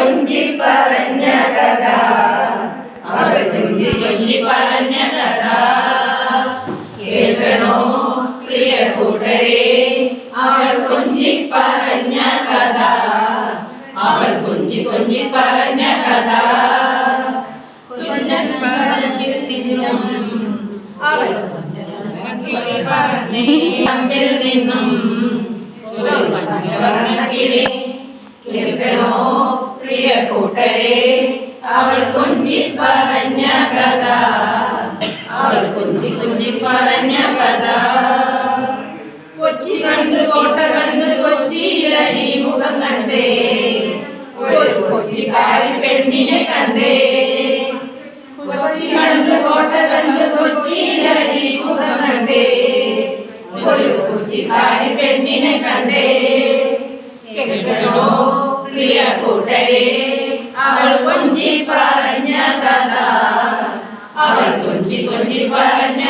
കൊഞ്ചി പറഞ്ഞ കഥ, അവൾ കൊഞ്ചി കൊഞ്ചി പറഞ്ഞ കഥ കേൾക്കണോ പ്രിയ കൂട്ടരെ, അവൾ കൊഞ്ചി പറഞ്ഞ കഥ, അവൾ കൊഞ്ചി കൊഞ്ചി പറഞ്ഞ കഥ. കുഞ്ചൻ പറമ്പിൽ നിന്നും അവൾ കിളി പറഞ്ഞേ, പറമ്പിൽ നിന്നും ഒരു പഞ്ചവർണ്ണക്കിളി കേൾക്കണോ പ്രിയ കൂട്ടരെ, അവൾ കൊഞ്ചി പറഞ്ഞ കഥ, അവൾ കൊഞ്ചി കൊഞ്ചി പറഞ്ഞ കഥ. കൊച്ചി കണ്ട് കോട്ട കണ്ട് കൊച്ചിയിലഴി മുഖം കണ്ടേ, ഒരു കൊച്ചിക്കാരി പെണ്ണിനെ കണ്ടേ. കൊച്ചി കണ്ട് കോട്ട കണ്ട് കൊച്ചിയിലഴി മുഖം കണ്ടേ, ഒരു കൊച്ചിക്കാരി പെണ്ണിനെ കണ്ടേ. കേൾക്കണോ പ്രിയ കൂട്ടരെ, അവൾ കൊഞ്ചി പറഞ്ഞ കഥ, അവൾ കൊഞ്ചി കൊഞ്ചി പറഞ്ഞ